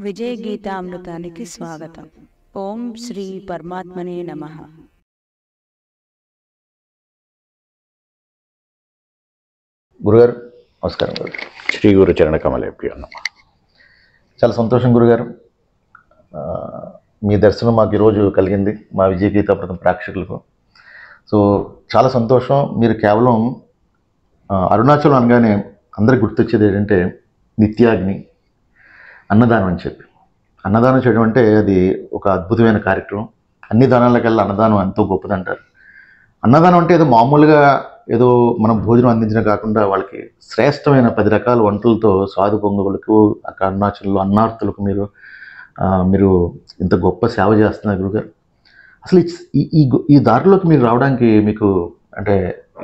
విజయ గీతామృతానికి స్వాగతం. ఓం శ్రీ పరమాత్మనే నమః. గురుగారు నమస్కారం. గురు శ్రీ గురు చరణ కమలేభ్యో నమః. చాలా సంతోషం గురుగారు, మీ దర్శనం మాకు ఈరోజు కలిగింది మా విజయ గీతామృతం ప్రేక్షకులకు. సో చాలా సంతోషం. మీరు కేవలం అరుణాచలం అనగానే అందరికి గుర్తొచ్చేది ఏంటంటే నిత్యాగ్ని, అన్నదానం అని చెప్పి. అన్నదానం చేయడం అంటే అది ఒక అద్భుతమైన కార్యక్రమం. అన్ని దానాలకల్లా అన్నదానం ఎంతో గొప్పదంటారు. అన్నదానం అంటే ఏదో మామూలుగా ఏదో మనం భోజనం అందించడం కాకుండా వాళ్ళకి శ్రేష్టమైన 10 రకాల వంటలతో సాధు పొంగవులకు అక్కడ అరుణాచలంలో అన్నార్థులకు మీరు ఇంత గొప్ప సేవ చేస్తున్నారు గురుగారు. అసలు ఈ దారిలోకి మీరు రావడానికి మీకు అంటే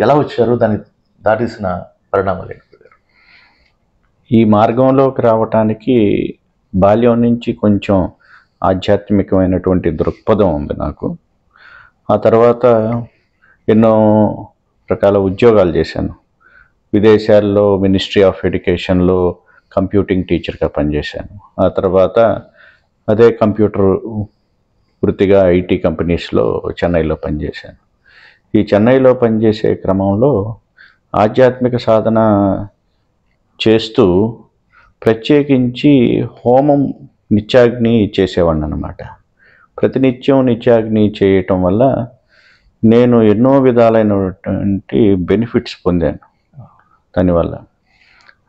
ఎలా వచ్చారు, దాన్ని దాటేసిన పరిణామాలు ఏంటి గురుగారు? ఈ మార్గంలోకి రావటానికి బాల్యం నుంచి కొంచెం ఆధ్యాత్మికమైనటువంటి దృక్పథం ఉంది నాకు. ఆ తర్వాత ఎన్నో రకాల ఉద్యోగాలు చేశాను. విదేశాల్లో మినిస్ట్రీ ఆఫ్ ఎడ్యుకేషన్లో కంప్యూటింగ్ టీచర్గా పనిచేశాను. ఆ తర్వాత అదే కంప్యూటర్ వృత్తిగా ఐటీ కంపెనీస్లో చెన్నైలో పనిచేశాను. ఈ చెన్నైలో పనిచేసే క్రమంలో ఆధ్యాత్మిక సాధన చేస్తూ ప్రత్యేకించి హోమం నిత్యాగ్ని చేసేవాడిని అన్నమాట. ప్రతినిత్యం నిత్యాగ్ని చేయటం వల్ల నేను ఎన్నో విధాలైనటువంటి బెనిఫిట్స్ పొందాను. దానివల్ల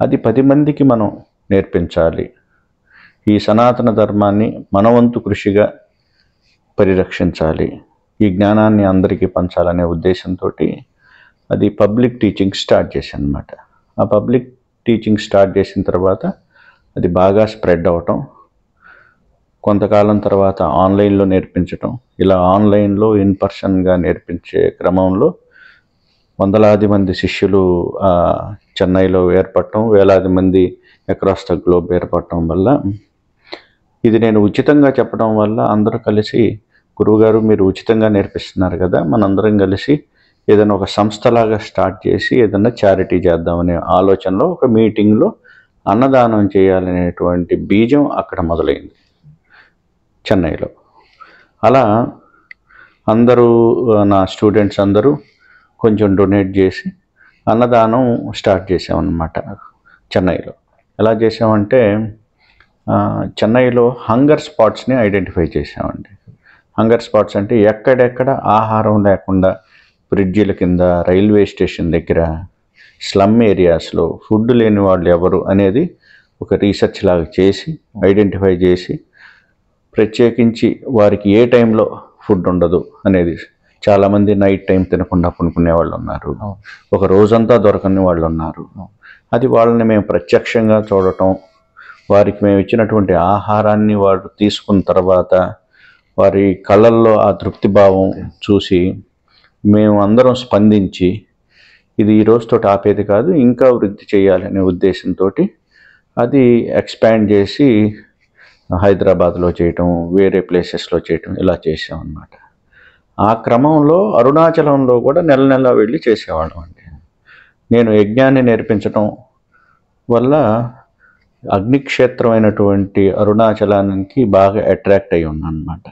అది 10 మందికి మనం నేర్పించాలి. ఈ సనాతన ధర్మాన్ని మనవంతు కృషిగా పరిరక్షించాలి, ఈ జ్ఞానాన్ని అందరికీ పంచాలనే ఉద్దేశంతో అది పబ్లిక్ టీచింగ్ స్టార్ట్ చేశాను అన్నమాట. ఆ పబ్లిక్ టీచింగ్ స్టార్ట్ చేసిన తర్వాత అది బాగా స్ప్రెడ్ అవటం, కొంతకాలం తర్వాత ఆన్లైన్లో నేర్పించటం, ఇలా ఆన్లైన్లో ఇన్పర్సన్గా నేర్పించే క్రమంలో వందలాది మంది శిష్యులు చెన్నైలో ఏర్పడటం, వేలాది మంది అక్రాస్ ద గ్లోబ్ ఏర్పడటం వల్ల, ఇది నేను ఉచితంగా చెప్పడం వల్ల అందరూ కలిసి, గురువుగారు మీరు ఉచితంగా నేర్పిస్తున్నారు కదా, మనందరం కలిసి ఏదైనా ఒక సంస్థలాగా స్టార్ట్ చేసి ఏదైనా చారిటీ చేద్దామనే ఆలోచనలో ఒక మీటింగ్లో అన్నదానం చేయాలనేటువంటి బీజం అక్కడ మొదలైంది చెన్నైలో. అలా అందరూ నా స్టూడెంట్స్ అందరూ కొంచెం డొనేట్ చేసి అన్నదానం స్టార్ట్ చేసామన్నమాట చెన్నైలో. ఎలా చేసామంటే చెన్నైలో హంగర్ స్పాట్స్ని ఐడెంటిఫై చేసామండి. హంగర్ స్పాట్స్ అంటే ఎక్కడెక్కడ ఆహారం లేకుండా బ్రిడ్జిల కింద, రైల్వే స్టేషన్ దగ్గర, స్లమ్ ఏరియాస్లో ఫుడ్ లేని వాళ్ళు ఎవరు అనేది ఒక రీసెర్చ్ లాగా చేసి ఐడెంటిఫై చేసి, ప్రత్యేకించి వారికి ఏ టైంలో ఫుడ్ ఉండదు అనేది. చాలామంది నైట్ టైం తినకుండా పనుకునే వాళ్ళు ఉన్నారు, ఒక రోజంతా దొరకని వాళ్ళు ఉన్నారు. అది వాళ్ళని మేము ప్రత్యక్షంగా చూడటం, వారికి మేము ఇచ్చినటువంటి ఆహారాన్ని వారు తీసుకున్న తర్వాత వారి కళ్ళల్లో ఆ తృప్తిభావం చూసి మేము అందరం స్పందించి, ఇది ఈ రోజుతో ఆపేది కాదు, ఇంకా వృద్ధి చేయాలనే ఉద్దేశంతో అది ఎక్స్పాండ్ చేసి హైదరాబాద్లో చేయటం, వేరే ప్లేసెస్లో చేయటం, ఇలా చేసామన్నమాట. ఆ క్రమంలో అరుణాచలంలో కూడా నెల నెల వెళ్ళి చేసేవాళ్ళం అండి. నేను యజ్ఞాన్ని నేర్పించడం వల్ల అగ్నిక్షేత్రమైనటువంటి అరుణాచలానికి బాగా అట్రాక్ట్ అయి ఉన్నాను అన్నమాట.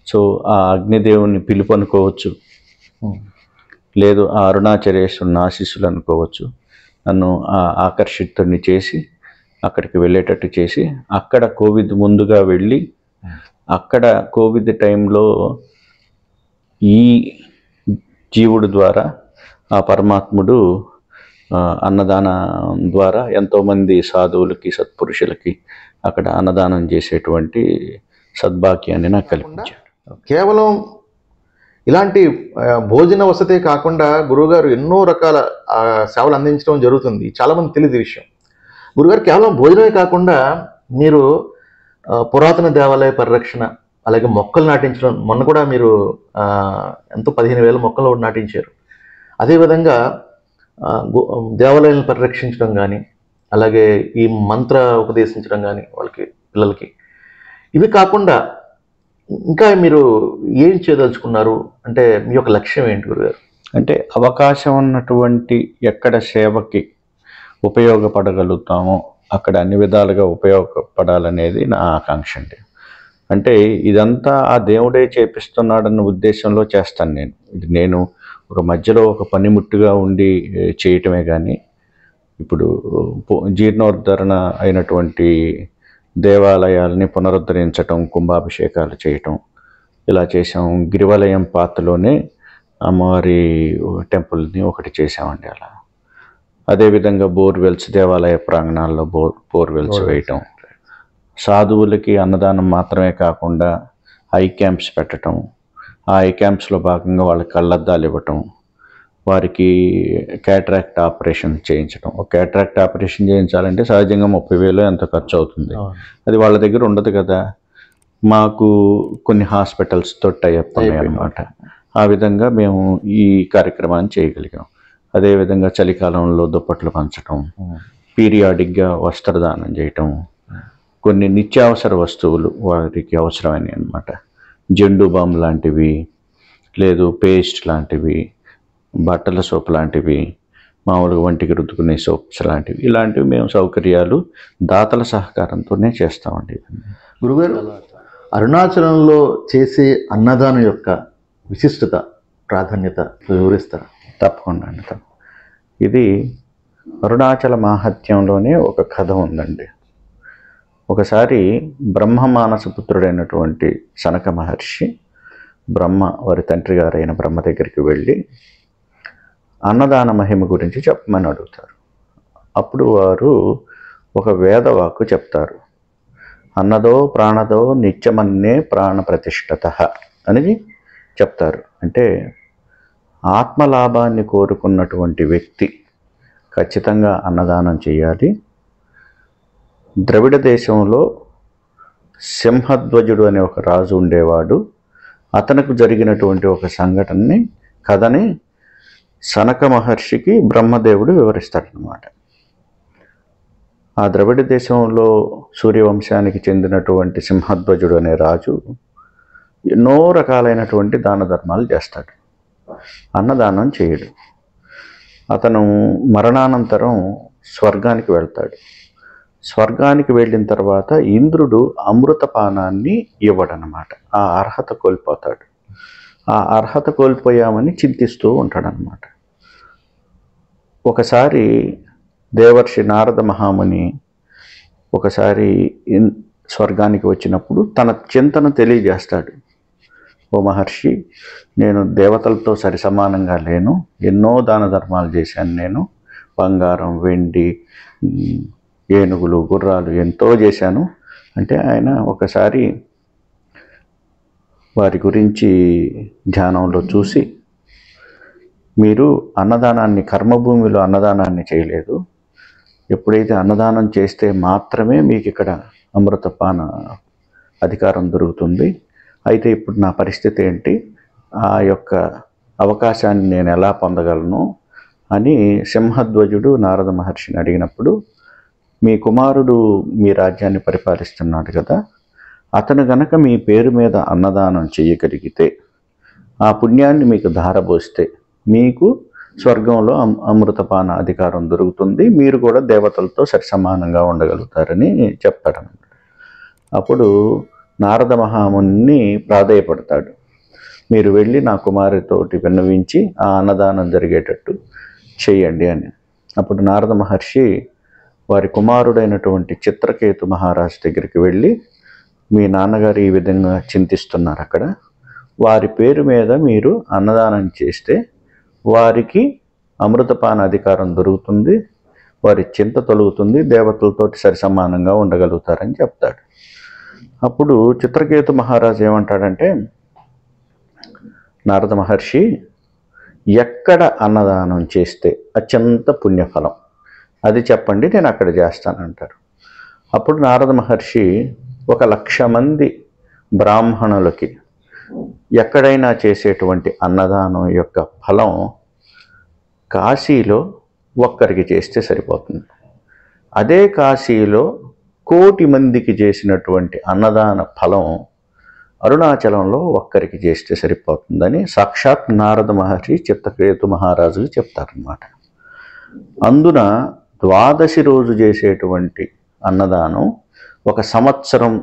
సో ఆ అగ్నిదేవుని పిలుపు అనుకోవచ్చు, లేదు ఆ అరుణాచలేశ్వరుని ఆశీస్సులు అనుకోవచ్చు, నన్ను ఆకర్షితుడిని చేసి అక్కడికి వెళ్ళేటట్టు చేసి, అక్కడ కోవిడ్ ముందుగా వెళ్ళి, అక్కడ కోవిడ్ టైంలో ఈ జీవుడు ద్వారా ఆ పరమాత్ముడు అన్నదానం ద్వారా ఎంతోమంది సాధువులకి, సత్పురుషులకి అక్కడ అన్నదానం చేసేటువంటి సద్భాగ్యాన్ని నాకు కల్పించాడు. కేవలం ఇలాంటి భోజన వసతే కాకుండా గురువుగారు ఎన్నో రకాల సేవలు అందించడం జరుగుతుంది. చాలామంది తెలియదు ఈ విషయం. గురుగారు కేవలం భోజనమే కాకుండా మీరు పురాతన దేవాలయ పరిరక్షణ, అలాగే మొక్కలు నాటించడం, మొన్న కూడా మీరు ఎంతో 15,000 మొక్కలు నాటించారు. అదేవిధంగా దేవాలయాలను పరిరక్షించడం కానీ, అలాగే ఈ మంత్ర ఉపదేశించడం కానీ వాళ్ళకి, పిల్లలకి. ఇవి కాకుండా ఇంకా మీరు ఏం చేయదలుచుకున్నారు? అంటే మీ యొక్క లక్ష్యం ఏంటి గురుగారు? అంటే అవకాశం ఉన్నటువంటి ఎక్కడ సేవకి ఉపయోగపడగలుగుతామో అక్కడ అన్ని విధాలుగా ఉపయోగపడాలనేది నా ఆకాంక్ష అండి. అంటే ఇదంతా ఆ దేవుడే చేపిస్తున్నాడన్న ఉద్దేశంలో చేస్తాను నేను. ఇది నేను ఒక మధ్యలో ఒక పనిముట్టుగా ఉండి చేయటమే కానీ, ఇప్పుడు జీర్ణోద్ధరణ అయినటువంటి దేవాలయాల్ని పునరుద్ధరించటం, కుంభాభిషేకాలు చేయటం ఇలా చేసాం. గిరివలయం పాత్రలోనే అమ్మవారి టెంపుల్ని ఒకటి చేసామండి. అలా అదేవిధంగా బోర్వెల్స్, దేవాలయ ప్రాంగణాల్లో బోర్వెల్స్ వేయటం, సాధువులకి అన్నదానం మాత్రమే కాకుండా ఐ క్యాంప్స్ పెట్టడం, ఆ ఐ క్యాంప్స్లో భాగంగా వాళ్ళకి కళ్ళద్దాలు ఇవ్వటం, వారికి క్యాట్రాక్ట్ ఆపరేషన్ చేయించడం. ఒక క్యాట్రాక్ట్ ఆపరేషన్ చేయించాలంటే సహజంగా 30,000 ఎంత ఖర్చు అవుతుంది. అది వాళ్ళ దగ్గర ఉండదు కదా. మాకు కొన్ని హాస్పిటల్స్తో టైఅప్ అన్నమాట. ఆ విధంగా మేము ఈ కార్యక్రమాన్ని చేయగలిగాం. అదేవిధంగా చలికాలంలో దుప్పట్లు పంచడం, పీరియాడిక్గా వస్త్రదానం చేయటం, కొన్ని నిత్యావసర వస్తువులు వారికి అవసరమైనవి అన్నమాట. జెండు బామ్ లాంటివి, లేదు పేస్ట్ లాంటివి, బట్టల సోప్ లాంటివి, మామూలుగా వంటికి రుద్దుకునే సోప్స్ లాంటివి, ఇలాంటివి మేము సౌకర్యాలు దాతల సహకారంతోనే చేస్తామండి. గురుగారు, అరుణాచలంలో చేసే అన్నదానం యొక్క విశిష్టత, ప్రాధాన్యత వివరిస్తారా? తప్పకుండా అండి. ఇది అరుణాచల మాహాత్మ్యంలోనే ఒక కథ ఉందండి. ఒకసారి బ్రహ్మమానస పుత్రుడైనటువంటి సనక మహర్షి బ్రహ్మ వారి తండ్రి గారైన బ్రహ్మ దగ్గరికి వెళ్ళి అన్నదాన మహిమ గురించి చెప్పమని అడుగుతారు. అప్పుడు వారు ఒక వేదవాక్కు చెప్తారు. అన్నదో ప్రాణదో నిత్యమన్నే ప్రాణ ప్రతిష్ఠత అనేది చెప్తారు. అంటే ఆత్మలాభాన్ని కోరుకున్నటువంటి వ్యక్తి ఖచ్చితంగా అన్నదానం చేయాలి. ద్రవిడ దేశంలో సింహధ్వజుడు అనే ఒక రాజు ఉండేవాడు. అతనికి జరిగినటువంటి ఒక కథని సనక మహర్షికి బ్రహ్మదేవుడు వివరిస్తాడనమాట. ఆ ద్రవిడ దేశంలో సూర్యవంశానికి చెందినటువంటి సింహధ్వజుడు అనే రాజు ఎన్నో రకాలైనటువంటి దాన ధర్మాలు చేస్తాడు, అన్నదానం చేయడు. అతను మరణానంతరం స్వర్గానికి వెళ్తాడు. స్వర్గానికి వెళ్ళిన తర్వాత ఇంద్రుడు అమృతపానాన్ని ఇవ్వడనమాట. ఆ అర్హత కోల్పోతాడు. ఆ అర్హత కోల్పోయామని చింతిస్తూ ఉంటాడనమాట. ఒకసారి దేవర్షి నారద మహాముని ఒకసారి స్వర్గానికి వచ్చినప్పుడు తన చింతన తెలియజేస్తాడు. ఓ మహర్షి, నేను దేవతలతో సరిసమానంగా లేను, ఎన్నో దాన ధర్మాలు చేశాను. నేను బంగారం, వెండి, ఏనుగులు, గుర్రాలు ఎంతో చేశాను. అంటే ఆయన ఒకసారి వారి గురించి ధ్యానంలో చూసి, మీరు అన్నదానాన్ని, కర్మభూమిలో అన్నదానాన్ని చేయలేదు. ఎప్పుడైతే అన్నదానం చేస్తే మాత్రమే మీకు ఇక్కడ అమృతపాన అధికారం దొరుకుతుంది. అయితే ఇప్పుడు నా పరిస్థితి ఏంటి, ఆ యొక్క అవకాశాన్ని నేను ఎలా పొందగలను అని సింహధ్వజుడు నారద మహర్షిని అడిగినప్పుడు, మీ కుమారుడు మీ రాజ్యాన్ని పరిపాలిస్తున్నాడు కదా, అతను గనక మీ పేరు మీద అన్నదానం చేయగలిగితే, ఆ పుణ్యాన్ని మీకు ధారపోస్తే మీకు స్వర్గంలో అమృతపాన అధికారం దొరుకుతుంది, మీరు కూడా దేవతలతో సరిసమానంగా ఉండగలుగుతారని చెప్తాడన్నమాట. అప్పుడు నారద మహాముని ప్రాధేయపడతాడు. మీరు వెళ్ళి నా కుమారుడితోటి విన్నవించి ఆ అన్నదానం జరిగేటట్టు చేయండి అని. అప్పుడు నారద మహర్షి వారి కుమారుడైనటువంటి చిత్రకేతు మహారాజు దగ్గరికి వెళ్ళి, మీ నాన్నగారు ఈ విధంగా చింతిస్తున్నారు, అక్కడ వారి పేరు మీద మీరు అన్నదానం చేస్తే వారికి అమృతపాన అధికారం దొరుకుతుంది, వారి చింత తొలుగుతుంది, దేవతలతో సరిసమానంగా ఉండగలుగుతారని చెప్తాడు. అప్పుడు చిత్రకేతు మహారాజు ఏమంటాడంటే, నారద మహర్షి, ఎక్కడ అన్నదానం చేస్తే అత్యంత పుణ్యఫలం అది చెప్పండి, నేను అక్కడ చేస్తానంటారు. అప్పుడు నారద మహర్షి 1,00,000 మంది బ్రాహ్మణులకి ఎక్కడైనా చేసేటువంటి అన్నదానం యొక్క ఫలం కాశీలో ఒక్కరికి చేస్తే సరిపోతుంది. అదే కాశీలో 1,00,00,000 మందికి చేసినటువంటి అన్నదాన ఫలం అరుణాచలంలో ఒక్కరికి చేస్తే సరిపోతుందని సాక్షాత్ నారద మహర్షి చిత్రకేతు మహారాజుకి చెప్తారనమాట. అందున 12 రోజు చేసేటువంటి అన్నదానం 1 సంవత్సరం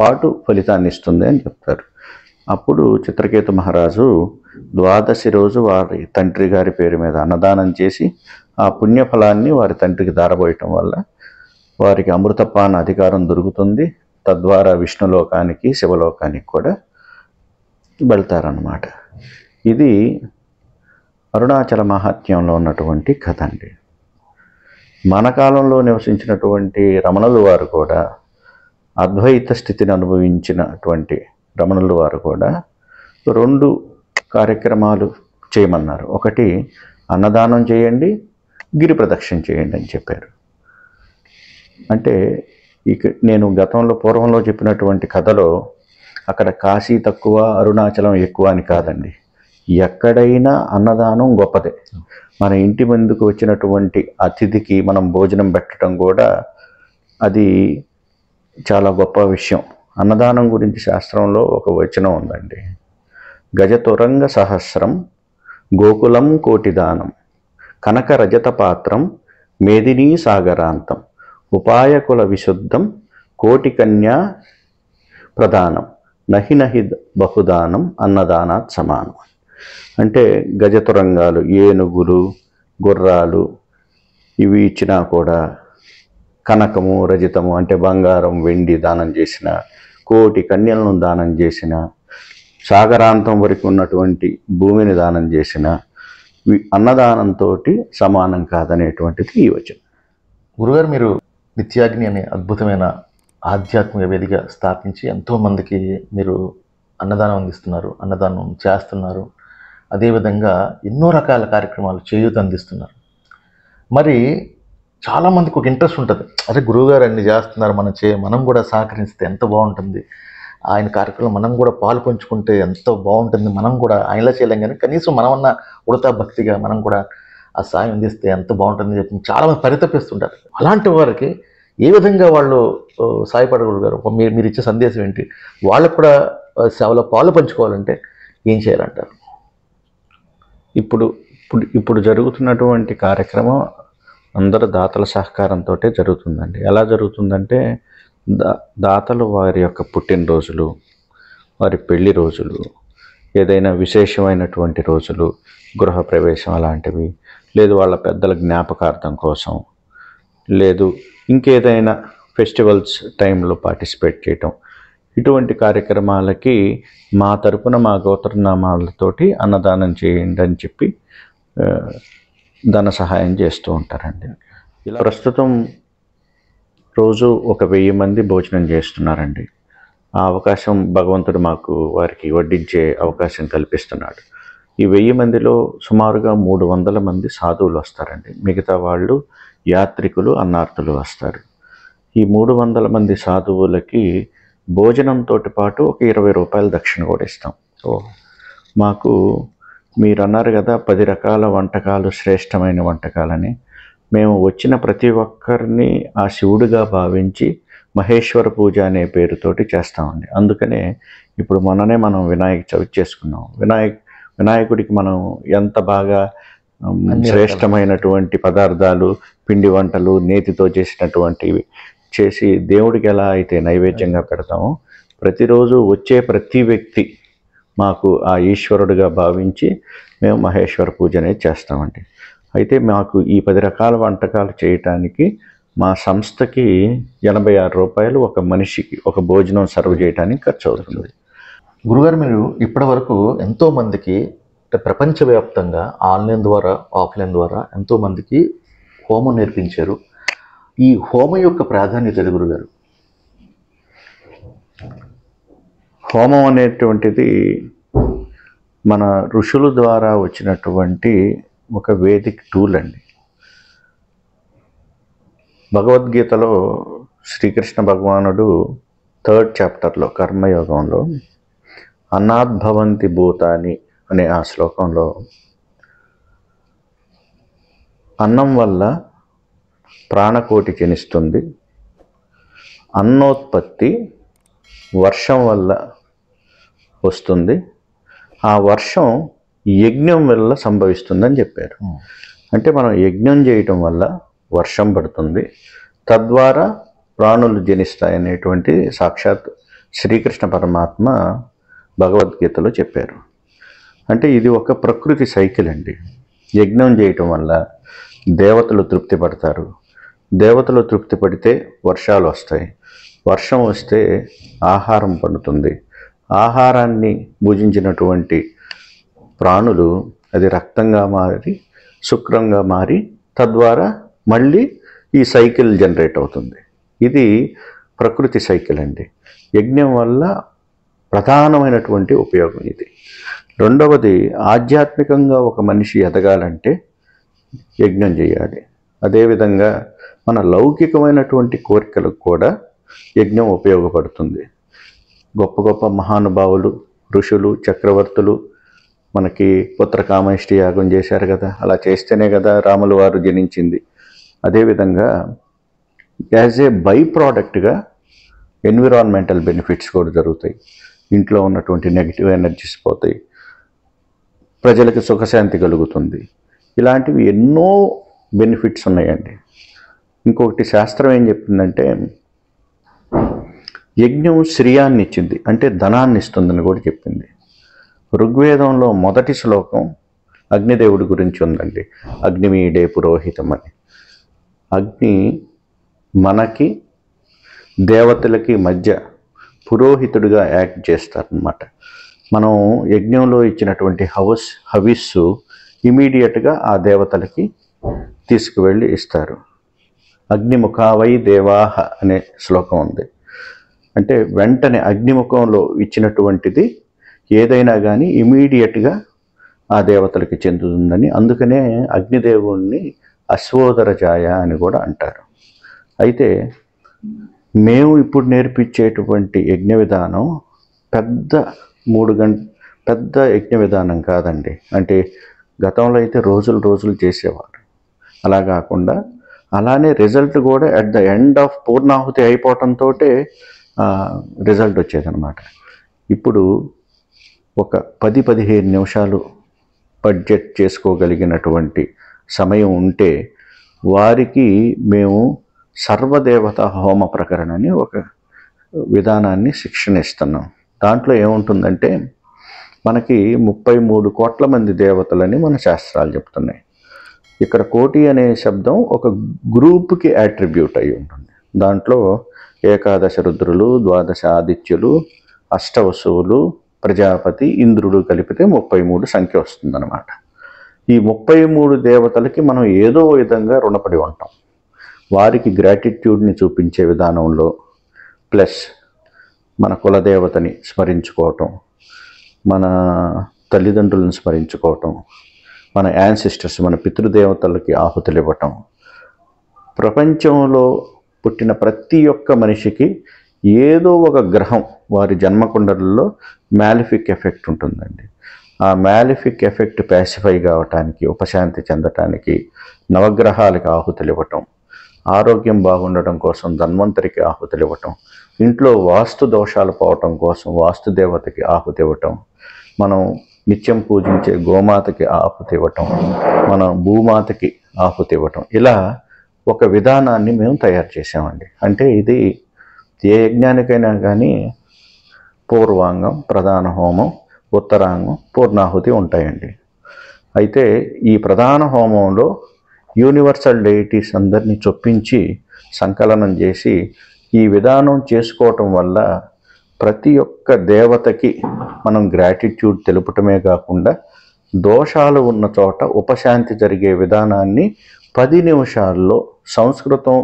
పాటు ఫలితాన్ని ఇస్తుంది అని చెప్తారు. అప్పుడు చిత్రకేతు మహారాజు ద్వాదశి రోజు వారి తండ్రి గారి పేరు మీద అన్నదానం చేసి ఆ పుణ్యఫలాన్ని వారి తండ్రికి దారబోయటం వల్ల వారికి అమృతపాన అధికారం దొరుకుతుంది. తద్వారా విష్ణులోకానికి శివలోకానికి కూడా వెళ్తారన్నమాట. ఇది అరుణాచల మహాత్మ్యంలో ఉన్నటువంటి కథ అండి. మన కాలంలో నివసించినటువంటి రమణులు వారు కూడా, అద్వైత స్థితిని అనుభవించినటువంటి రమణులు వారు కూడా 2 కార్యక్రమాలు చేయమన్నారు. ఒకటి అన్నదానం చేయండి, గిరి ప్రదక్షిణ చేయండి అని చెప్పారు. అంటే ఇక నేను పూర్వంలో చెప్పినటువంటి కథలో అక్కడ కాశీ తక్కువ అరుణాచలం ఎక్కువ అని కాదండి. ఎక్కడైనా అన్నదానం గొప్పదే. మన ఇంటి ముందుకు వచ్చినటువంటి అతిథికి మనం భోజనం పెట్టడం కూడా అది చాలా గొప్ప విషయం. అన్నదానం గురించి శాస్త్రంలో ఒక వచనం ఉందండి. గజతురంగ సహస్రం గోకులం కోటిదానం కనక రజత పాత్రం మేదినీ సాగరాంతం ఉపాయకుల విశుద్ధం కోటి కన్యా ప్రధానం నహి నహి బహుదానం అన్నదానాత్ సమానం. అంటే గజతురంగాలు, ఏనుగులు, గుర్రాలు ఇవి ఇచ్చినా కూడా కనకము రజితము అంటే బంగారం వెండి దానం చేసిన, కోటి కన్యలను దానం చేసిన, సాగరాంతం వరకు ఉన్నటువంటి భూమిని దానం చేసిన అన్నదానంతో సమానం కాదనేటువంటిది ఈ వచనం. గురుగారు, మీరు నిత్యాగ్ని అనే అద్భుతమైన ఆధ్యాత్మిక వేదిక స్థాపించి ఎంతోమందికి మీరు అన్నదానం అందిస్తున్నారు, అన్నదానం చేస్తున్నారు. అదేవిధంగా ఎన్నో రకాల కార్యక్రమాలు చేయూత అందిస్తున్నారు. మరి చాలామందికి ఒక ఇంట్రెస్ట్ ఉంటుంది, అరే గురువుగారు అన్ని చేస్తున్నారు, మనం కూడా సహకరిస్తే ఎంత బాగుంటుంది, ఆయన కార్యక్రమం మనం కూడా పాలు పంచుకుంటే ఎంతో బాగుంటుంది, మనం కూడా ఆయనలా చేయలేం కానీ కనీసం మనమన్నా ఉడతా భక్తిగా మనం కూడా ఆ సాయం అందిస్తే ఎంత బాగుంటుందని చెప్పి చాలామంది పరితపిస్తుంటారు. అలాంటి వారికి ఏ విధంగా వాళ్ళు సాయపడగలుగుతారు? మీరు ఇచ్చే సందేశం ఏంటి? వాళ్ళకు కూడా సేవలో పాలు పంచుకోవాలంటే ఏం చేయాలంటారు? ఇప్పుడు జరుగుతున్నటువంటి కార్యక్రమం అందరు దాతల సహకారంతో జరుగుతుందండి. ఎలా జరుగుతుందంటే దాతలు వారి యొక్క పుట్టినరోజులు, వారి పెళ్లి రోజులు, ఏదైనా విశేషమైనటువంటి రోజులు, గృహప్రవేశం అలాంటివి, లేదు వాళ్ళ పెద్దల జ్ఞాపకార్థం కోసం, లేదు ఇంకేదైనా ఫెస్టివల్స్ టైంలో పార్టిసిపేట్ చేయటం, ఇటువంటి కార్యక్రమాలకి మా తరపున మా గోత్రనామాలతోటి అన్నదానం చేయండి అని చెప్పి ధన సహాయం చేస్తూ ఉంటారండి. ఇలా ప్రస్తుతం రోజు 1000 మంది భోజనం చేస్తున్నారండి. ఆ అవకాశం భగవంతుడు మాకు వారికి వడ్డించే అవకాశం కల్పిస్తున్నాడు. ఈ 1000 మందిలో సుమారుగా 300 మంది సాధువులు వస్తారండి. మిగతా వాళ్ళు యాత్రికులు, అన్నార్థులు వస్తారు. ఈ 300 మంది సాధువులకి భోజనంతో పాటు ఒక 20 రూపాయల దక్షిణ కూడా ఇస్తాం. మాకు మీరు అన్నారు కదా 10 రకాల వంటకాలు శ్రేష్టమైన వంటకాలని. మేము వచ్చిన ప్రతి ఒక్కరిని ఆ శివుడిగా భావించి మహేశ్వర పూజ అనే పేరుతోటి చేస్తామండి. అందుకనే ఇప్పుడు మొన్ననే మనం వినాయక చవితి చేసుకున్నాం. వినాయకుడికి మనం ఎంత బాగా శ్రేష్టమైనటువంటి పదార్థాలు, పిండి వంటలు, నేతితో చేసినటువంటివి చేసి దేవుడికి ఎలా అయితే నైవేద్యంగా పెడతామో, ప్రతిరోజు వచ్చే ప్రతి వ్యక్తి మాకు ఆ ఈశ్వరుడిగా భావించి మేము మహేశ్వర పూజ అనేది చేస్తామండి. అయితే మాకు ఈ 10 రకాల వంటకాలు చేయటానికి మా సంస్థకి 86 రూపాయలు ఒక మనిషికి ఒక భోజనం సర్వ్ చేయడానికి ఖర్చు అవుతుంది. గురుగారు, మీరు ఇప్పటి వరకు ఎంతోమందికి ప్రపంచవ్యాప్తంగా ఆన్లైన్ ద్వారా ఆఫ్లైన్ ద్వారా ఎంతోమందికి హోమం నేర్పించారు. ఈ హోమం యొక్క ప్రాధాన్యత ఏది గురుగారు? హోమం అనేటువంటిది మన ఋషుల ద్వారా వచ్చినటువంటి ఒక వేదిక్ టూల్ అండి. భగవద్గీతలో శ్రీకృష్ణ భగవానుడు 3rd చాప్టర్లో కర్మయోగంలో అన్నాద్భవంతి భూతాని అనే ఆ శ్లోకంలో అన్నం వల్ల ప్రాణకోటి జనిస్తుంది, అన్నోత్పత్తి వర్షం వల్ల వస్తుంది, ఆ వర్షం యజ్ఞం వల్ల సంభవిస్తుందని చెప్పారు. అంటే మనం యజ్ఞం చేయటం వల్ల వర్షం పడుతుంది, తద్వారా ప్రాణులు జనిస్తాయనేటువంటి సాక్షాత్ శ్రీకృష్ణ పరమాత్మ భగవద్గీతలో చెప్పారు. అంటే ఇది ఒక ప్రకృతి సైకిల్ అండి. యజ్ఞం చేయటం వల్ల దేవతలు తృప్తి పడతారు. దేవతలు తృప్తి పడితే వర్షాలు వస్తాయి. వర్షం వస్తే ఆహారం పండుతుంది. ఆహారాన్ని భుజించినటువంటి ప్రాణులు అది రక్తంగా మారి శుక్రంగా మారి తద్వారా మళ్ళీ ఈ సైకిల్ జనరేట్ అవుతుంది. ఇది ప్రకృతి సైకిల్ అండి. యజ్ఞం వల్ల ప్రధానమైనటువంటి ఉపయోగం ఇది. రెండవది, ఆధ్యాత్మికంగా ఒక మనిషి ఎదగాలంటే యజ్ఞం చేయాలి. అదేవిధంగా మన లౌకికమైనటువంటి కోరికలకు కూడా యజ్ఞం ఉపయోగపడుతుంది. గొప్ప గొప్ప మహానుభావులు, ఋషులు, చక్రవర్తులు మనకి పుత్రకామేష్టి యాగం చేశారు కదా. అలా చేస్తేనే కదా రాముల వారు జనించింది. అదేవిధంగా యాజ్ ఏ బై ప్రోడక్ట్గా ఎన్విరాన్మెంటల్ బెనిఫిట్స్ కూడా జరుగుతాయి. ఇంట్లో ఉన్నటువంటి నెగిటివ్ ఎనర్జీస్ పోతాయి, ప్రజలకు సుఖశాంతి కలుగుతుంది. ఇలాంటివి ఎన్నో బెనిఫిట్స్ ఉన్నాయండి. ఇంకొకటి శాస్త్రం ఏం చెప్పిందంటే యజ్ఞం శ్రేయాన్ని ఇచ్చింది, అంటే ధనాన్ని ఇస్తుందని కూడా చెప్పింది. ఋగ్వేదంలో మొదటి శ్లోకం అగ్నిదేవుడి గురించి ఉందండి. అగ్నిమీడే పురోహితం అని. అగ్ని మనకి దేవతలకి మధ్య పురోహితుడిగా యాక్ట్ చేస్తారనమాట. మనం యజ్ఞంలో ఇచ్చినటువంటి హవిస్సు ఇమీడియట్గా ఆ దేవతలకి తీసుకువెళ్ళి ఇస్తారు. అగ్నిముఖావై దేవాహ అనే శ్లోకం ఉంది. అంటే వెంటనే అగ్నిముఖంలో ఇచ్చినటువంటిది ఏదైనా కానీ ఇమీడియట్గా ఆ దేవతలకి చెందుతుందని, అందుకనే అగ్నిదేవుణ్ణి అశ్వోదరజాయ అని కూడా అంటారు. అయితే మేము ఇప్పుడు నేర్పించేటువంటి యజ్ఞ విధానం పెద్ద యజ్ఞ విధానం కాదండి. అంటే గతంలో అయితే రోజులు చేసేవారు. అలా కాకుండా అలానే రిజల్ట్ కూడా అట్ ద ఎండ్ ఆఫ్ పూర్ణాహుతి అయిపోవటంతో రిజల్ట్ వచ్చేదన్నమాట. ఇప్పుడు ఒక 10-15 నిమిషాలు బడ్జెట్ చేసుకోగలిగినటువంటి సమయం ఉంటే వారికి మేము సర్వదేవత హోమ ప్రకరణ అని ఒక విధానాన్ని శిక్షణ ఇస్తున్నాం. దాంట్లో ఏముంటుందంటే మనకి 33 కోట్ల మంది దేవతలని మన శాస్త్రాలు చెప్తున్నాయి. ఇక్కడ కోటి అనే శబ్దం ఒక గ్రూప్కి యాట్రిబ్యూట్ అయి ఉంటుంది. దాంట్లో ఏకాదశ రుద్రులు, ద్వాదశ ఆదిత్యులు, అష్టవసువులు, ప్రజాపతి, ఇంద్రుడు కలిపితే 33 సంఖ్య వస్తుందన్నమాట. ఈ 33 దేవతలకి మనం ఏదో విధంగా రుణపడి ఉంటాం. వారికి గ్రాటిట్యూడ్ని చూపించే విధానంలో ప్లస్ మన కులదేవతని స్మరించుకోవటం, మన తల్లిదండ్రులను స్మరించుకోవటం, మన యాన్సిస్టర్స్, మన పితృదేవతలకి ఆహుతులు ఇవ్వటం. ప్రపంచంలో పుట్టిన ప్రతి ఒక్క మనిషికి ఏదో ఒక గ్రహం వారి జన్మకుండలలో మ్యాలిఫిక్ ఎఫెక్ట్ ఉంటుందండి. ఆ మ్యాలిఫిక్ ఎఫెక్ట్ ప్యాసిఫై కావటానికి, ఉపశాంతి చెందటానికి నవగ్రహాలకి ఆహుతులు ఇవ్వటం, ఆరోగ్యం బాగుండటం కోసం ధన్వంతరికి ఆహుతులు ఇవ్వటం, ఇంట్లో వాస్తు దోషాలు పోవటం కోసం వాస్తుదేవతకి ఆహుతి ఇవ్వటం, మనం నిత్యం పూజించే గోమాతకి ఆహుతి ఇవ్వటం, మన భూమాతకి ఆహుతి ఇవ్వటం, ఇలా ఒక విధానాన్ని మేము తయారు చేసామండి. అంటే ఇది ఏ యజ్ఞానికైనా కానీ పూర్వాంగం, ప్రధాన హోమం, ఉత్తరాంగం, పూర్ణాహుతి ఉంటాయండి. అయితే ఈ ప్రధాన హోమంలో యూనివర్సల్ డెయిటీస్ అందరినీ చొప్పించి సంకలనం చేసి ఈ విధానం చేసుకోవటం వల్ల ప్రతి ఒక్క దేవతకి మనం గ్రాటిట్యూడ్ తెలుపటమే కాకుండా దోషాలు ఉన్న చోట ఉపశాంతి జరిగే విధానాన్ని 10 నిమిషాల్లో సంస్కృతం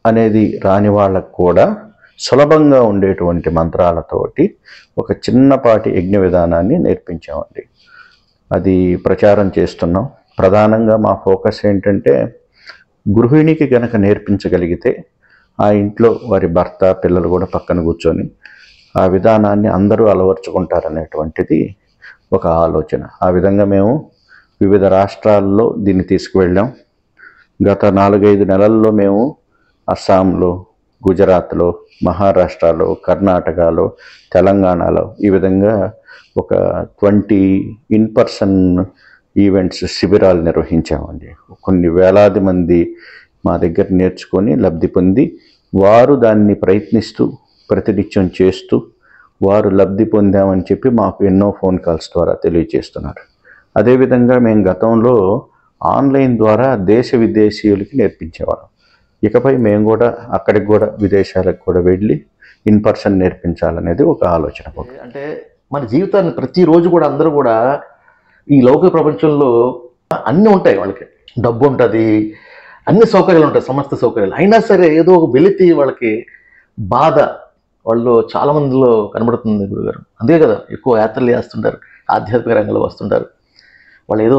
అనేది రాని వాళ్ళకు కూడా సులభంగా ఉండేటువంటి మంత్రాలతోటి ఒక చిన్నపాటి యజ్ఞ విధానాన్ని నేర్పించామండి. అది ప్రచారం చేస్తున్నాం. ప్రధానంగా మా ఫోకస్ ఏంటంటే గృహిణికి గనక నేర్పించగలిగితే ఆ ఇంట్లో వారి భర్త, పిల్లలు కూడా పక్కన కూర్చొని ఆ విధానాన్ని అందరూ అలవర్చుకుంటారనేటువంటిది ఒక ఆలోచన. ఆ విధంగా మేము వివిధ రాష్ట్రాల్లో దీన్ని తీసుకువెళ్ళాం. గత 4-5 నెలల్లో మేము అస్సాంలో, గుజరాత్లో, మహారాష్ట్రలో, కర్ణాటకలో, తెలంగాణలో ఈ విధంగా ఒక 20 ఇన్-పర్సన్ ఈవెంట్స్, శిబిరాలు నిర్వహించామండి. కొన్ని వేలాది మంది మా దగ్గర నేర్చుకొని లబ్ధి పొంది వారు దాన్ని ప్రయత్నిస్తూ ప్రతినిత్యం చేస్తూ వారు లబ్ధి పొందామని చెప్పి మాకు ఎన్నో ఫోన్ కాల్స్ ద్వారా తెలియజేస్తున్నారు. అదేవిధంగా మేము గతంలో ఆన్లైన్ ద్వారా దేశ విదేశీయులకి నేర్పించేవాళ్ళం. ఇకపై మేము కూడా అక్కడికి కూడా విదేశాలకు కూడా వెళ్ళి ఇన్ పర్సన్ నేర్పించాలనేది ఒక ఆలోచన. అంటే మన జీవితాన్ని ప్రతిరోజు కూడా అందరూ కూడా ఈ లౌకిక ప్రపంచంలో అన్నీ ఉంటాయి, వాళ్ళకి డబ్బు ఉంటుంది, అన్ని సౌకర్యాలు ఉంటాయి, సమస్త సౌకర్యాలు. అయినా సరే ఏదో ఒక వెలితి వాళ్ళకి బాధ వాళ్ళు చాలా మందిలో కనబడుతుంది గురుగారు. అందుకే కదా ఎక్కువ యాత్రలు చేస్తుంటారు, ఆధ్యాత్మిక రంగంలో వస్తుంటారు. వాళ్ళు ఏదో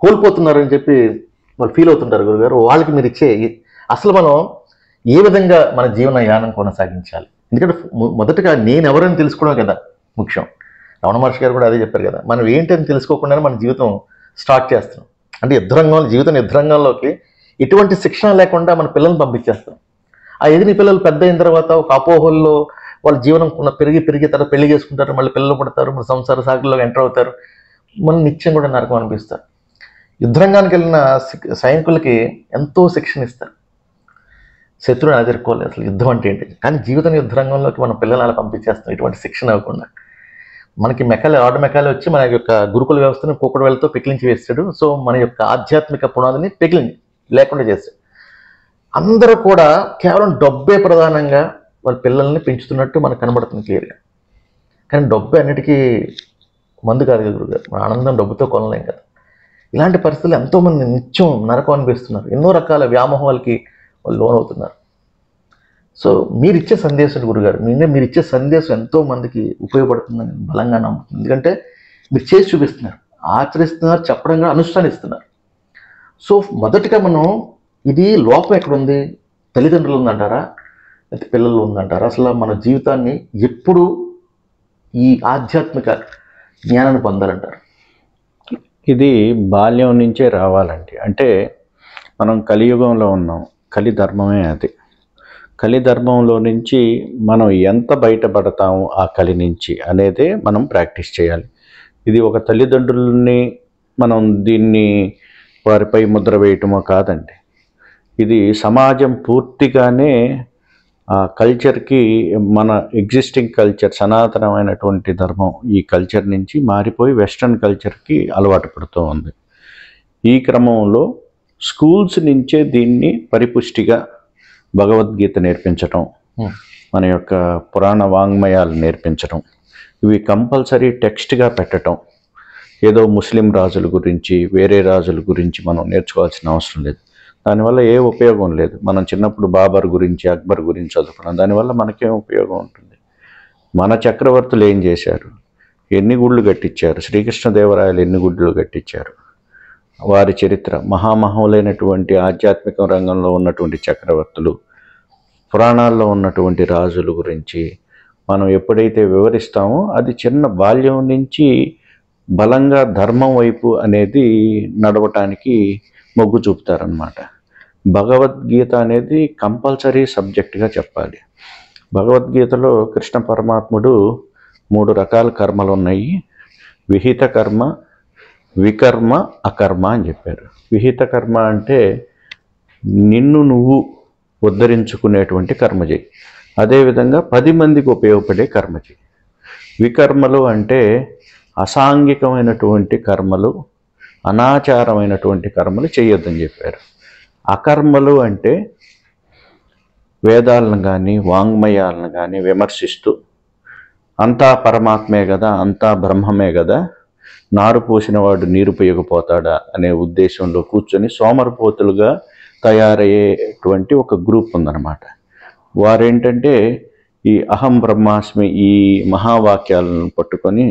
కోల్పోతున్నారని చెప్పి వాళ్ళు ఫీల్ అవుతుంటారు గురుగారు. వాళ్ళకి మీరు ఇచ్చే అసలు మనం ఏ విధంగా మన జీవన యానం కొనసాగించాలి? ఎందుకంటే మొదటగా నేను ఎవరైనా తెలుసుకోవడం కదా ముఖ్యం. రమణ మహర్షి గారు కూడా అదే చెప్పారు కదా, మనం ఏంటని తెలుసుకోకుండానే మన జీవితం స్టార్ట్ చేస్తున్నాం. అంటే జీవితం యుద్ధరంగంలోకి ఎటువంటి శిక్షణ లేకుండా మన పిల్లల్ని పంపించేస్తాం. ఆ ఎదిరి పిల్లలు పెద్ద అయిన తర్వాత ఒక అపోహల్లో వాళ్ళ జీవనం పెరిగి తర్వాత పెళ్లి చేసుకుంటారు, మళ్ళీ పిల్లలు పడతారు, మన సంసార సాగుల్లో ఎంటర్ అవుతారు, మనం నిత్యం కూడా నరకం అనిపిస్తారు. యుద్ధరంగానికి వెళ్ళిన సైనికులకి ఎంతో శిక్షణ ఇస్తారు, శత్రువుని ఎదుర్కోవాలి, అసలు యుద్ధం అంటే ఏంటి. కానీ జీవితం యుద్ధరంగంలోకి మన పిల్లలు అలా పంపించేస్తాం ఎటువంటి శిక్షణ ఇవ్వకుండా. మనకి ఆర్డర్ మెకాలే వచ్చి మన యొక్క గురుకుల వ్యవస్థను కుక్కడు వెళ్తూ పెకిలించి వేస్తాడు. సో మన యొక్క ఆధ్యాత్మిక పునాదిని లేకుండా చేస్తాడు. అందరూ కూడా కేవలం డబ్బే ప్రధానంగా వాళ్ళ పిల్లల్ని పెంచుతున్నట్టు మనకు కనబడుతుంది క్లియర్గా. కానీ డబ్బే అన్నిటికీ మందు కాదు కదా గురుగారు, మన ఆనందం డబ్బుతో కొనలేం కదా. ఇలాంటి పరిస్థితులు ఎంతోమంది నిత్యం నరకం అనిపిస్తున్నారు, ఎన్నో రకాల వ్యామోహాలకి వాళ్ళు లోనవుతున్నారు. సో మీరు ఇచ్చే సందేశం గురుగారు, మీరు ఇచ్చే సందేశం ఎంతో మందికి ఉపయోగపడుతుందని బలంగా నమ్ముతుంది. ఎందుకంటే మీరు చేసి చూపిస్తున్నారు, ఆచరిస్తున్నారు, చెప్పడంగా అనుష్ఠానిస్తున్నారు. సో మొదటిగా మనం ఇది లోపం ఎక్కడుంది, తల్లిదండ్రులు ఉందంటారా లేకపోతే పిల్లలు ఉందంటారా? అసలు మన జీవితాన్ని ఎప్పుడు ఈ ఆధ్యాత్మిక జ్ఞానాన్ని పొందాలంటారు? ఇది బాల్యం నుంచే రావాలండి. అంటే మనం కలియుగంలో ఉన్నాం, కలి ధర్మమే అది. కలి ధర్మంలో నుంచి మనం ఎంత బయటపడతాము ఆ కలి నుంచి అనేదే మనం ప్రాక్టీస్ చేయాలి. ఇది ఒక తల్లిదండ్రులని మనం దీన్ని వారిపై ముద్ర వేయటమో కాదండి. ఇది సమాజం పూర్తిగానే ఆ కల్చర్కి, మన ఎగ్జిస్టింగ్ కల్చర్, సనాతనమైనటువంటి ధర్మం ఈ కల్చర్ నుంచి మారిపోయి వెస్ట్రన్ కల్చర్కి అలవాటు పడుతూ ఉంది. ఈ క్రమంలో స్కూల్స్ నుంచే దీన్ని పరిపుష్టిగా భగవద్గీత నేర్పించటం, మన యొక్క పురాణ వాంగ్మయాలు నేర్పించటం, ఇవి కంపల్సరీ టెక్స్ట్గా పెట్టడం. ఏదో ముస్లిం రాజుల గురించి వేరే రాజుల గురించి మనం నేర్చుకోవాల్సిన అవసరం లేదు, దానివల్ల ఏ ఉపయోగం లేదు. మనం చిన్నప్పుడు బాబర్ గురించి అక్బర్ గురించి చదువుకున్నాం, దానివల్ల మనకేం ఉపయోగం ఉంటుంది? మన చక్రవర్తులు ఏం చేశారు, ఎన్ని గుళ్ళు కట్టించారు, శ్రీకృష్ణదేవరాయలు ఎన్ని గుళ్ళు కట్టించారు, వారి చరిత్ర, మహామహులైనటువంటి ఆధ్యాత్మిక రంగంలో ఉన్నటువంటి చక్రవర్తులు, పురాణాల్లో ఉన్నటువంటి రాజుల గురించి మనం ఎప్పుడైతే వివరిస్తామో అది చిన్న బాల్యం నుంచి బలంగా ధర్మం వైపు అనేది నడవటానికి మొగ్గు చూపుతారనమాట. భగవద్గీత అనేది కంపల్సరీ సబ్జెక్ట్గా చెప్పాలి. భగవద్గీతలో కృష్ణ పరమాత్ముడు 3 రకాల కర్మలు ఉన్నాయి, విహిత కర్మ, వికర్మ, అకర్మ అని చెప్పారు. విహిత కర్మ అంటే నిన్ను నువ్వు ఉద్ధరించుకునేటువంటి కర్మ చేయి, అదేవిధంగా 10 మందికి ఉపయోగపడే కర్మ చేయి. వికర్మలు అంటే అసాంఘికమైనటువంటి కర్మలు, అనాచారమైనటువంటి కర్మలు చేయొద్దని చెప్పారు. అకర్మలు అంటే వేదాలను కానీ వాంగ్మయాలను కానీ విమర్శిస్తూ అంతా పరమాత్మే కదా, అంతా బ్రహ్మమే కదా, నారు పోసినవాడు నీరు పోయకపోతాడా అనే ఉద్దేశంలో కూర్చొని సోమరిపోతులుగా తయారయ్యేటువంటి ఒక గ్రూప్ ఉందన్నమాట. వారేంటంటే ఈ అహం బ్రహ్మాస్మి ఈ మహావాక్యాలను పట్టుకొని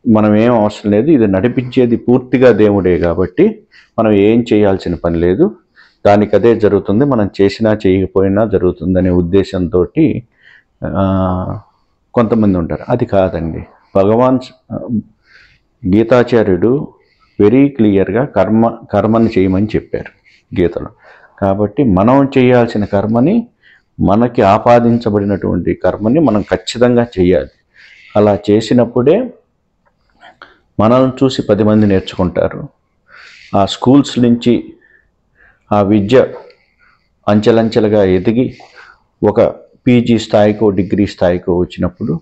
మనం ఏం అవసరం లేదు, ఇది నడిపించేది పూర్తిగా దేవుడే కాబట్టి మనం ఏం చేయాల్సిన పని లేదు, దానికి అదే జరుగుతుంది, మనం చేసినా చేయకపోయినా జరుగుతుందనే ఉద్దేశంతో కొంతమంది ఉంటారు. అది కాదండి. భగవాన్ గీతాచార్యుడు వెరీ క్లియర్గా కర్మని చేయమని చెప్పారు గీతలో. కాబట్టి మనం చేయాల్సిన కర్మని, మనకి ఆపాదించబడినటువంటి కర్మని మనం ఖచ్చితంగా చేయాలి. అలా చేసినప్పుడే మనల్ని చూసి 10 మంది నేర్చుకుంటారు. ఆ స్కూల్స్ నుంచి ఆ విద్య అంచెలంచెలుగా ఎదిగి ఒక పీజీ స్థాయికో డిగ్రీ స్థాయికో వచ్చినప్పుడు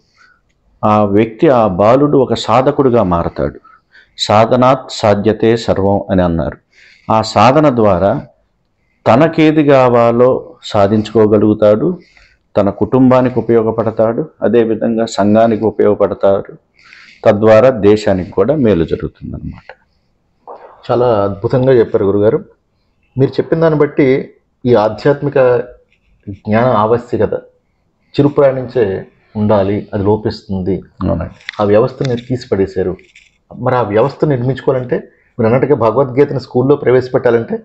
ఆ వ్యక్తి, ఆ బాలుడు ఒక సాధకుడిగా మారతాడు. సాధనాత్ సాధ్యతే సర్వం అని అన్నారు. ఆ సాధన ద్వారా తనకేది కావాలో సాధించుకోగలుగుతాడు, తన కుటుంబానికి ఉపయోగపడతాడు, అదేవిధంగా సంఘానికి ఉపయోగపడతాడు, తద్వారా దేశానికి కూడా మేలు జరుగుతుందన్నమాట. చాలా అద్భుతంగా చెప్పారు గురుగారు. మీరు చెప్పిన దాన్ని బట్టి ఈ ఆధ్యాత్మిక జ్ఞాన ఆవశ్యకత చిరుప్రాయం నుంచే ఉండాలి, అది లోపిస్తుంది. అవునండి. ఆ వ్యవస్థను మీరు తీసి పడేశారు. మరి ఆ వ్యవస్థను నిర్మించుకోవాలంటే మీరు అన్నట్టుగా భగవద్గీతను స్కూల్లో ప్రవేశపెట్టాలంటే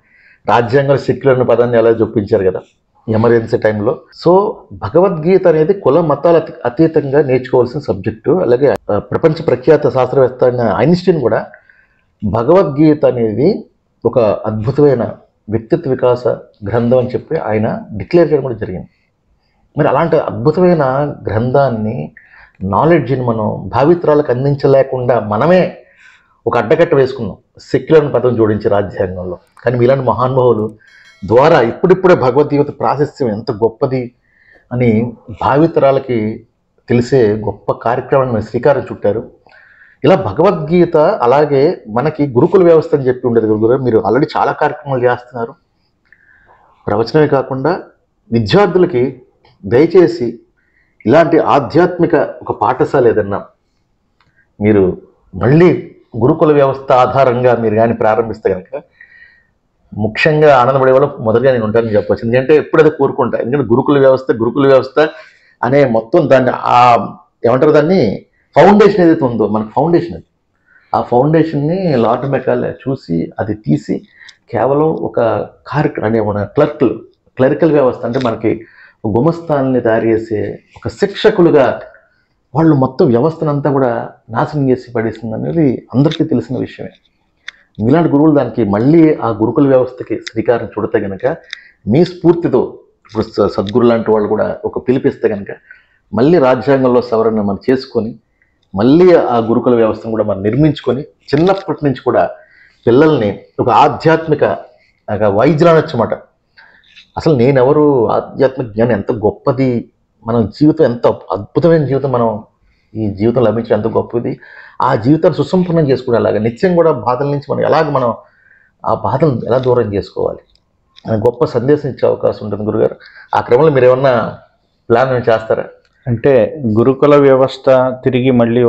రాజ్యాంగంలో సెక్యులర్ అనే పదాన్ని ఎలా చొప్పించారు కదా ఎమర్జెన్సీ టైంలో. సో భగవద్గీత అనేది కుల మతాల అతీతంగా నేర్చుకోవాల్సిన సబ్జెక్టు. అలాగే ప్రపంచ ప్రఖ్యాత శాస్త్రవేత్త అయిన ఐన్స్టీన్ కూడా భగవద్గీత అనేది ఒక అద్భుతమైన వ్యక్తిత్వ వికాస గ్రంథం అని చెప్పి ఆయన డిక్లేర్ చేయడం కూడా జరిగింది. మరి అలాంటి అద్భుతమైన గ్రంథాన్ని, నాలెడ్జ్ని మనం భావితరాలకు అందించలేకుండా మనమే ఒక అడ్డకట్ట వేసుకున్నాం, సెక్యులర్ పదం జోడించి రాజ్యాంగంలో. కానీ మీలాంటి మహానుభావులు ద్వారా ఇప్పుడిప్పుడే భగవద్గీత ప్రాశస్త్యం ఎంత గొప్పది అని భావితరాలకి తెలిసే గొప్ప కార్యక్రమాన్ని శ్రీకారం చుట్టారు. ఇలా భగవద్గీత అలాగే మనకి గురుకుల వ్యవస్థ అని చెప్పి ఉండేది గురుగారు. మీరు ఆల్రెడీ చాలా కార్యక్రమాలు చేస్తున్నారు. ప్రవచనమే కాకుండా విద్యార్థులకి దయచేసి ఇలాంటి ఆధ్యాత్మిక ఒక పాఠశాల ఏదన్నా మీరు మళ్ళీ గురుకుల వ్యవస్థ ఆధారంగా మీరు కానీ ప్రారంభిస్తే కనుక ముఖ్యంగా ఆనందపడే వాళ్ళు మొదటిగా నేను ఉంటానని చెప్పవచ్చు. ఎందుకంటే ఎప్పుడైతే కోరుకుంటా, ఎందుకంటే గురుకుల వ్యవస్థ అనే మొత్తం దాన్ని ఏమంటారు దాన్ని ఫౌండేషన్ ఏదైతే ఉందో మనకు ఫౌండేషన్ అది, ఆ ఫౌండేషన్ని లార్డ్ మెకాలే చూసి అది తీసి కేవలం ఒక కార్యక్రమం అంటే మన క్లరికల్ వ్యవస్థ అంటే మనకి గుమస్తాన్ని తయారు చేసే ఒక శిక్షకులుగా వాళ్ళు మొత్తం వ్యవస్థనంతా కూడా నాశనం చేసి పడేసింది అనేది అందరికీ తెలిసిన విషయమే. మీలాంటి గురువులు దానికి మళ్ళీ ఆ గురుకుల వ్యవస్థకి శ్రీకారం చుడితే కనుక మీ స్ఫూర్తితో ఇప్పుడు సద్గురు లాంటి వాళ్ళు కూడా ఒక పిలిపిస్తే కనుక మళ్ళీ రాజ్యాంగంలో సవరణ మనం చేసుకొని మళ్ళీ ఆ గురుకుల వ్యవస్థను కూడా మనం నిర్మించుకొని చిన్నప్పటి నుంచి కూడా పిల్లల్ని ఒక ఆధ్యాత్మిక వైద్యులు అనొచ్చమాట. అసలు నేనెవరు, ఆధ్యాత్మిక జ్ఞానం ఎంత గొప్పది, మన జీవితం ఎంత అద్భుతమైన జీవితం, మనం ఈ జీవితం లభించడం ఎంత గొప్పది, ఆ జీవితాన్ని సుసంపన్నం చేసుకునే అలాగా నిత్యం కూడా బాధల నుంచి మనం ఆ బాధలను ఎలా దూరం చేసుకోవాలి అని గొప్ప సందేశం ఇచ్చే అవకాశం ఉంటుంది గురుగారు. ఆ క్రమంలో మీరు ఏమన్నా ప్లాన్ చేస్తారా? అంటే గురుకుల వ్యవస్థ తిరిగి మళ్ళీ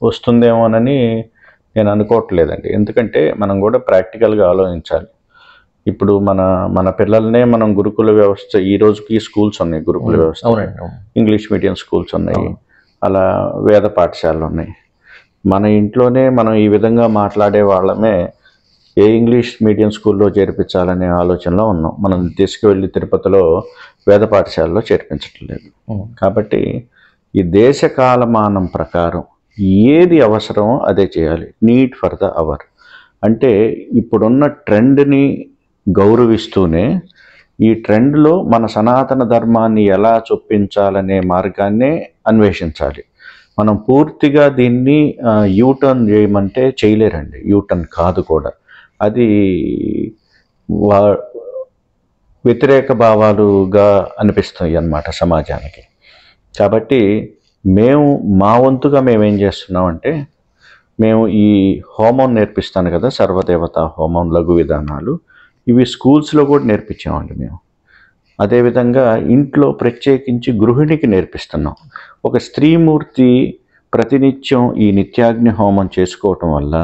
వస్తుందేమోనని నేను అనుకోవట్లేదండి. ఎందుకంటే మనం కూడా ప్రాక్టికల్గా ఆలోచించాలి. ఇప్పుడు మన పిల్లల్నే మనం గురుకుల వ్యవస్థ, ఈ రోజుకి స్కూల్స్ ఉన్నాయి గురుకుల వ్యవస్థ, ఇంగ్లీష్ మీడియం స్కూల్స్ ఉన్నాయి, అలా వేద పాఠశాలలు ఉన్నాయి. మన ఇంట్లోనే మనం ఈ విధంగా మాట్లాడే వాళ్ళమే ఏ ఇంగ్లీష్ మీడియం స్కూల్లో చేర్పించాలనే ఆలోచనలో ఉన్నాం. మనం తీసుకువెళ్ళి తిరుపతిలో వేద పాఠశాలలో చేర్పించట్లేదు. కాబట్టి ఈ దేశ కాలమానం ప్రకారం ఏది అవసరమో అదే చేయాలి. నీడ్ ఫర్ ద అవర్ అంటే ఇప్పుడున్న ట్రెండ్ని గౌరవిస్తూనే ఈ ట్రెండ్లో మన సనాతన ధర్మాన్ని ఎలా చొప్పించాలనే మార్గాన్నే అన్వేషించాలి. మనం పూర్తిగా దీన్ని యూటర్న్ చేయమంటే చేయలేరండి. యూటర్న్ కాదు కూడా, అది వ్యతిరేక భావాలుగా అనిపిస్తాయి అన్నమాట సమాజానికి. కాబట్టి మా వంతుగా మేమేం చేస్తున్నామంటే, మేము ఈ హోమం నేర్పిస్తాను కదా, సర్వదేవతా హోమం, లఘు విధానాలు, ఇవి స్కూల్స్లో కూడా నేర్పించామండి మేము. అదేవిధంగా ఇంట్లో ప్రత్యేకించి గృహిణికి నేర్పిస్తున్నాం. ఒక స్త్రీమూర్తి ప్రతినిత్యం ఈ నిత్యాగ్ని హోమం చేసుకోవటం వల్ల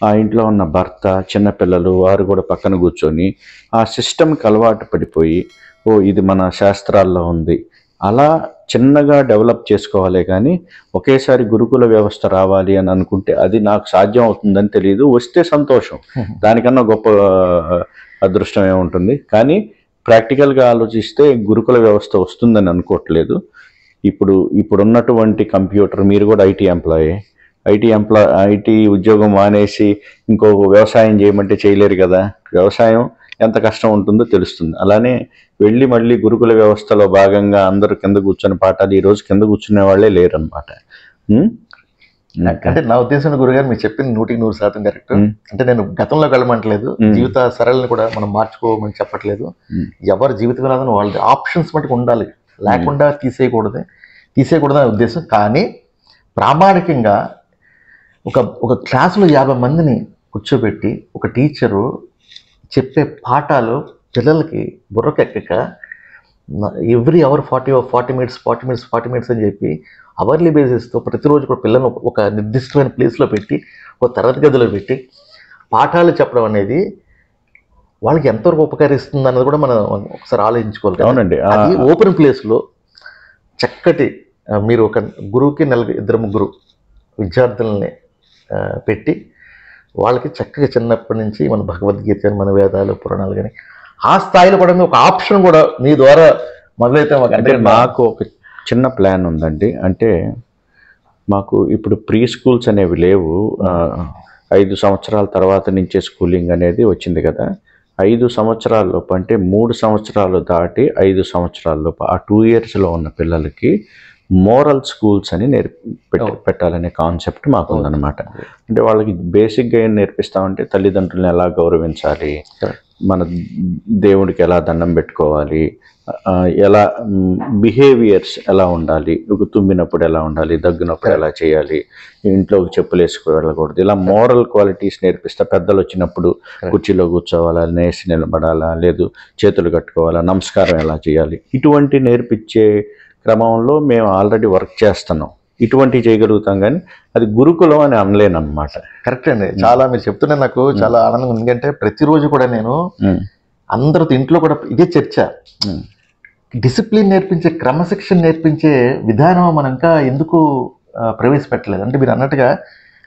ఆ ఇంట్లో ఉన్న భర్త, చిన్నపిల్లలు వారు కూడా పక్కన కూర్చొని ఆ సిస్టమ్కి అలవాటు పడిపోయి, ఇది మన శాస్త్రాల్లో ఉంది, అలా చిన్నగా డెవలప్ చేసుకోవాలి. కానీ ఒకేసారి గురుకుల వ్యవస్థ రావాలి అని అనుకుంటే అది నాకు సాధ్యం అవుతుందని తెలియదు. వస్తే సంతోషం, దానికన్నా గొప్ప అదృష్టం ఏముంటుంది. కానీ ప్రాక్టికల్గా ఆలోచిస్తే గురుకుల వ్యవస్థ వస్తుందని అనుకోవట్లేదు. ఇప్పుడున్నటువంటి కంప్యూటర్, మీరు కూడా ఐటీ ఉద్యోగం మానేసి ఇంకో వ్యవసాయం చేయమంటే చేయలేరు కదా. వ్యవసాయం ఎంత కష్టం ఉంటుందో తెలుస్తుంది. అలానే వెళ్ళి మళ్ళీ గురుకుల వ్యవస్థలో భాగంగా అందరూ కింద కూర్చొని పాఠాలు, ఈరోజు కింద కూర్చునే వాళ్ళే లేరనమాట. అంటే నా ఉద్దేశంలో గురుగారు మీరు చెప్పింది 100% కరెక్ట్. అంటే నేను గతంలోకి వెళ్ళమంటలేదు, జీవిత సరళిని కూడా మనం మార్చుకోమని చెప్పట్లేదు. ఎవరి జీవిత విధానం వాళ్ళది, ఆప్షన్స్ మటుకు ఉండాలి. లేకుండా తీసేయకూడదనే ఉద్దేశం. కానీ ప్రామాణికంగా ఒక క్లాసులో 50 మందిని కూర్చోబెట్టి ఒక టీచరు చెప్పే పాఠాలు పిల్లలకి బుర్రకెక్కక ఎవ్రీ అవర్ 40 మినిట్స్ అని చెప్పి అవర్లీ బేసిస్తో ప్రతిరోజు కూడా పిల్లలను ఒక నిర్దిష్టమైన ప్లేస్లో పెట్టి ఒక తరగతి గదిలో పెట్టి పాఠాలు చెప్పడం అనేది వాళ్ళకి ఎంతవరకు ఉపకరిస్తుంది అన్నది కూడా మనం ఒకసారి ఆలోచించుకోవాలి. అవునండి. అది ఓపెన్ ప్లేస్లో చక్కటి మీరు ఒక గురువుకి 2-3 విద్యార్థులని పెట్టి వాళ్ళకి చక్కగా చిన్నప్పటి నుంచి మన భగవద్గీత కానీ మన వేదాలు పురాణాలు కానీ ఆ స్థాయిలో కూడా ఒక ఆప్షన్ కూడా మీ ద్వారా మొదలైతే అంటే మాకు ఒక చిన్న ప్లాన్ ఉందండి. అంటే మాకు ఇప్పుడు ప్రీ స్కూల్స్ అనేవి లేవు. 5 సంవత్సరాల తర్వాత నుంచే స్కూలింగ్ అనేది వచ్చింది కదా. 5 సంవత్సరాల లోపు అంటే 3 సంవత్సరాలు దాటి 5 సంవత్సరాల లోపు ఆ 2 ఇయర్స్లో ఉన్న పిల్లలకి మోరల్ స్కూల్స్ అని పెట్టాలనే కాన్సెప్ట్ మాకు ఉందన్నమాట. అంటే వాళ్ళకి బేసిక్గా ఏం నేర్పిస్తామంటే తల్లిదండ్రులను ఎలా గౌరవించాలి, మన దేవుడికి ఎలా దండం పెట్టుకోవాలి, ఎలా బిహేవియర్స్ ఎలా ఉండాలి, తుమ్మినప్పుడు ఎలా ఉండాలి, దగ్గినప్పుడు ఎలా చేయాలి, ఇంట్లోకి చెప్పులు వేసుకు వెళ్ళకూడదు, ఇలా మోరల్ క్వాలిటీస్ నేర్పిస్తా. పెద్దలు వచ్చినప్పుడు కుర్చీలో కూర్చోవాలా, నేసి నిలబడాలా, లేదు చేతులు కట్టుకోవాలా, నమస్కారం ఎలా చేయాలి, ఇటువంటి నేర్పించే క్రమంలో మేము ఆల్రెడీ వర్క్ చేస్తున్నాం. ఇటువంటి చేయగలుగుతాం, కానీ అది గురుకులం అని అనలేనమాట. కరెక్ట్ అండి. చాలా మీరు చెప్తుంటే నాకు చాలా ఆనందంగా ఉంది. ఎందుకంటే ప్రతిరోజు కూడా నేను అందరితో ఇంట్లో కూడా ఇదే చర్చ. డిసిప్లిన్ నేర్పించే, క్రమశిక్షణ నేర్పించే విధానం మనం ఇంకా ఎందుకు ప్రవేశపెట్టలేదు అంటే, మీరు అన్నట్టుగా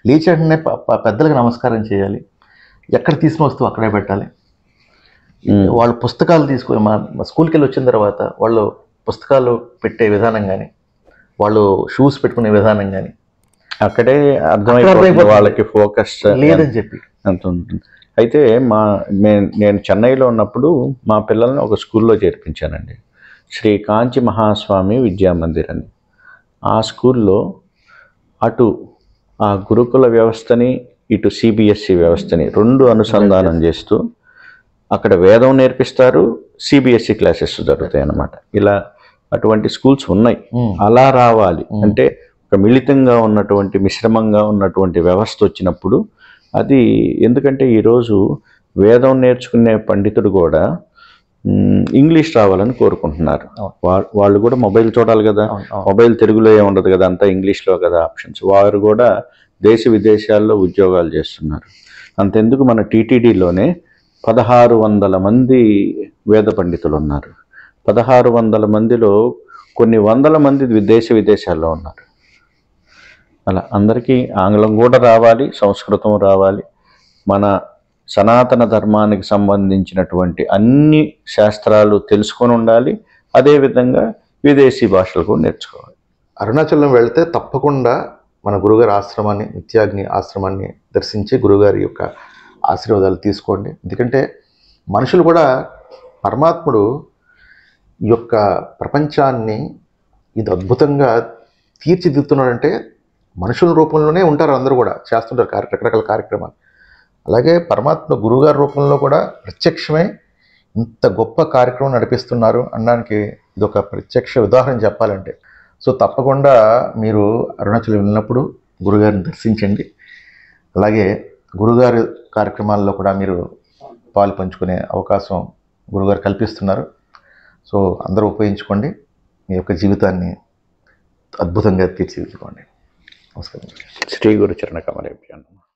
లేచి వెంటనే పెద్దలకు నమస్కారం చేయాలి, ఎక్కడ తీసుకుని వస్తువు అక్కడే పెట్టాలి, వాళ్ళు పుస్తకాలు తీసుకొని మా స్కూల్కి వెళ్ళి వచ్చిన తర్వాత వాళ్ళు పుస్తకాలు పెట్టే విధానం కానీ, వాళ్ళు షూస్ పెట్టుకునే విధానం కానీ అక్కడే అర్థమైపోతుంది వాళ్ళకి ఫోకస్ లేదని చెప్పి అంత ఉంటుంది. అయితే నేను చెన్నైలో ఉన్నప్పుడు మా పిల్లల్ని ఒక స్కూల్లో చేర్పించానండి, శ్రీ కాంచి మహాస్వామి విద్యామందిర్ అని. ఆ స్కూల్లో అటు ఆ గురుకుల వ్యవస్థని ఇటు సిబిఎస్ఈ వ్యవస్థని 2 అనుసంధానం చేస్తూ అక్కడ వేదం నేర్పిస్తారు, సిబిఎస్ఈ క్లాసెస్ జరుగుతాయి అన్నమాట. ఇలా అటువంటి స్కూల్స్ ఉన్నాయి. అలా రావాలి అంటే ఒక మిళితంగా ఉన్నటువంటి, మిశ్రమంగా ఉన్నటువంటి వ్యవస్థ వచ్చినప్పుడు అది, ఎందుకంటే ఈరోజు వేదం నేర్చుకునే పండితుడు కూడా ఇంగ్లీష్ రావాలని కోరుకుంటున్నారు. వాళ్ళు కూడా మొబైల్ చూడాలి కదా, మొబైల్ తెలుగులో ఏముండదు కదా, అంతా ఇంగ్లీష్లో కదా ఆప్షన్స్. వారు కూడా దేశ విదేశాల్లో ఉద్యోగాలు చేస్తున్నారు. అంతెందుకు మన టీటీడీలోనే 1600 మంది వేద పండితులు ఉన్నారు. 1600 మందిలో కొన్ని వందల మంది దేశ విదేశాల్లో ఉన్నారు. అలా అందరికీ ఆంగ్లం కూడా రావాలి, సంస్కృతం రావాలి, మన సనాతన ధర్మానికి సంబంధించినటువంటి అన్ని శాస్త్రాలు తెలుసుకొని ఉండాలి. అదేవిధంగా విదేశీ భాషలు కూడా నేర్చుకోవాలి. అరుణాచలం వెళ్తే తప్పకుండా మన గురుగారి ఆశ్రమాన్ని, నిత్యాగ్ని ఆశ్రమాన్ని దర్శించి గురుగారి యొక్క ఆశీర్వాదాలు తీసుకోండి. ఎందుకంటే మనుషులు కూడా పరమాత్ముడు ఈ యొక్క ప్రపంచాన్ని ఇది అద్భుతంగా తీర్చిదిద్దుతున్నాడంటే మనుషుల రూపంలోనే ఉంటారు, అందరూ కూడా చేస్తుంటారు రకరకాల కార్యక్రమాలు. అలాగే పరమాత్మ గురుగారి రూపంలో కూడా ప్రత్యక్షమై ఇంత గొప్ప కార్యక్రమం నడిపిస్తున్నారు అనడానికి ఇది ఒక ప్రత్యక్ష ఉదాహరణ చెప్పాలంటే. సో తప్పకుండా మీరు అరుణాచలం వెళ్ళినప్పుడు గురుగారిని దర్శించండి. అలాగే గురుగారి కార్యక్రమాల్లో కూడా మీరు పాలు పంచుకునే అవకాశం గురుగారు కల్పిస్తున్నారు. సో అందరూ ఉపయోగించుకోండి, మీ యొక్క జీవితాన్ని అద్భుతంగా తీర్చిదిద్దుకోండి. నమస్కారం. శ్రీ గురు చరణ కమలేభ్యో నమః.